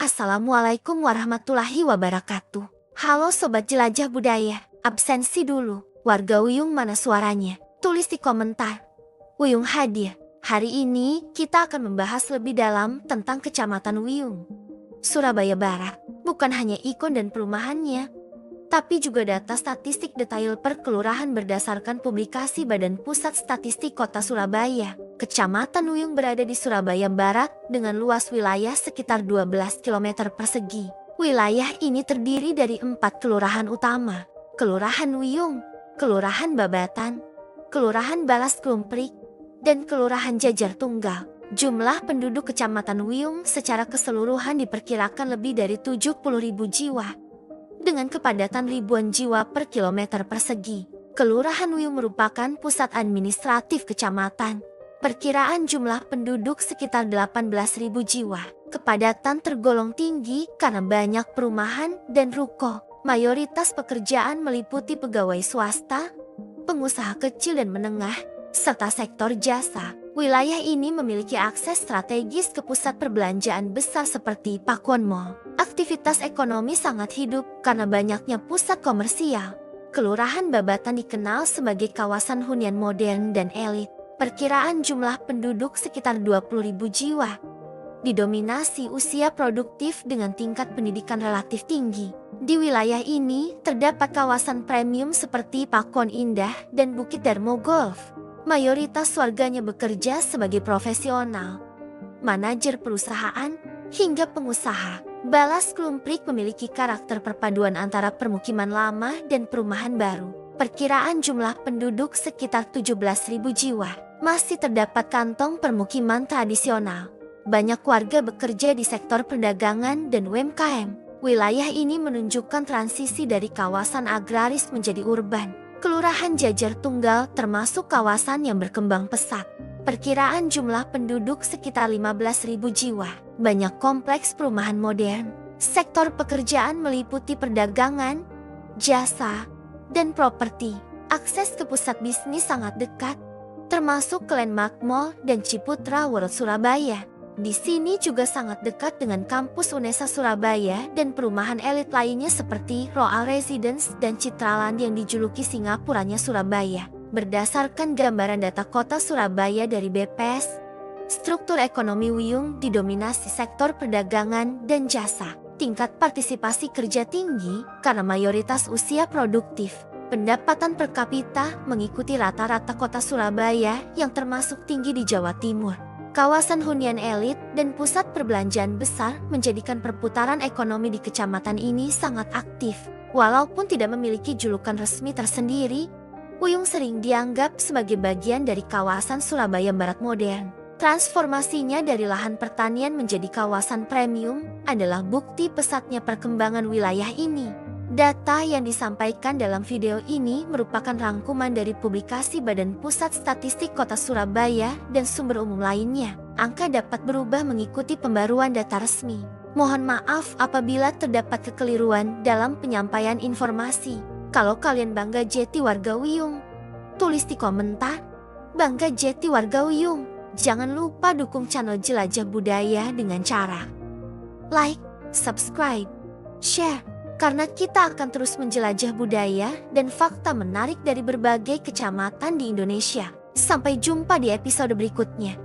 Assalamualaikum warahmatullahi wabarakatuh. Halo Sobat Jelajah Budaya, absensi dulu. Warga Wiyung mana suaranya? Tulis di komentar. Wiyung hadir. Hari ini kita akan membahas lebih dalam tentang Kecamatan Wiyung, Surabaya Barat. Bukan hanya ikon dan perumahannya, tapi juga data statistik detail per kelurahan berdasarkan publikasi Badan Pusat Statistik Kota Surabaya. Kecamatan Wiyung berada di Surabaya Barat dengan luas wilayah sekitar 12 km persegi. Wilayah ini terdiri dari 4 kelurahan utama: Kelurahan Wiyung, Kelurahan Babatan, Kelurahan Balas Klumprik, dan Kelurahan Jajar Tunggal. Jumlah penduduk Kecamatan Wiyung secara keseluruhan diperkirakan lebih dari 70.000 jiwa, dengan kepadatan ribuan jiwa per kilometer persegi. Kelurahan Wiyung merupakan pusat administratif kecamatan. Perkiraan jumlah penduduk sekitar 18.000 jiwa. Kepadatan tergolong tinggi karena banyak perumahan dan ruko. Mayoritas pekerjaan meliputi pegawai swasta, pengusaha kecil dan menengah, serta sektor jasa. Wilayah ini memiliki akses strategis ke pusat perbelanjaan besar seperti Pakuan Mall. Aktivitas ekonomi sangat hidup karena banyaknya pusat komersial. Kelurahan Babatan dikenal sebagai kawasan hunian modern dan elit. Perkiraan jumlah penduduk sekitar 20.000 jiwa. Didominasi usia produktif dengan tingkat pendidikan relatif tinggi. Di wilayah ini terdapat kawasan premium seperti Pakuan Indah dan Bukit Darmo Golf. Mayoritas warganya bekerja sebagai profesional, manajer perusahaan, hingga pengusaha. Balas Klumprik memiliki karakter perpaduan antara permukiman lama dan perumahan baru. Perkiraan jumlah penduduk sekitar 17.000 jiwa. Masih terdapat kantong permukiman tradisional. Banyak warga bekerja di sektor perdagangan dan UMKM. Wilayah ini menunjukkan transisi dari kawasan agraris menjadi urban. Kelurahan Jajar Tunggal termasuk kawasan yang berkembang pesat. Perkiraan jumlah penduduk sekitar 15.000 jiwa. Banyak kompleks perumahan modern. Sektor pekerjaan meliputi perdagangan, jasa, dan properti. Akses ke pusat bisnis sangat dekat, termasuk ke Landmark Mall dan Ciputra World Surabaya. Di sini juga sangat dekat dengan kampus UNESA Surabaya dan perumahan elit lainnya seperti Royal Residence dan Citraland yang dijuluki Singapuranya Surabaya. Berdasarkan gambaran data kota Surabaya dari BPS, struktur ekonomi Wiyung didominasi sektor perdagangan dan jasa. Tingkat partisipasi kerja tinggi karena mayoritas usia produktif. Pendapatan per kapita mengikuti rata-rata kota Surabaya yang termasuk tinggi di Jawa Timur. Kawasan hunian elit dan pusat perbelanjaan besar menjadikan perputaran ekonomi di kecamatan ini sangat aktif. Walaupun tidak memiliki julukan resmi tersendiri, Wiyung sering dianggap sebagai bagian dari kawasan Surabaya Barat modern. Transformasinya dari lahan pertanian menjadi kawasan premium adalah bukti pesatnya perkembangan wilayah ini. Data yang disampaikan dalam video ini merupakan rangkuman dari publikasi Badan Pusat Statistik Kota Surabaya dan sumber umum lainnya. Angka dapat berubah mengikuti pembaruan data resmi. Mohon maaf apabila terdapat kekeliruan dalam penyampaian informasi. Kalau kalian bangga jeti warga Wiyung, tulis di komentar, bangga jeti warga Wiyung. Jangan lupa dukung channel Jelajah Budaya dengan cara like, subscribe, share. Karena kita akan terus menjelajah budaya dan fakta menarik dari berbagai kecamatan di Indonesia. Sampai jumpa di episode berikutnya.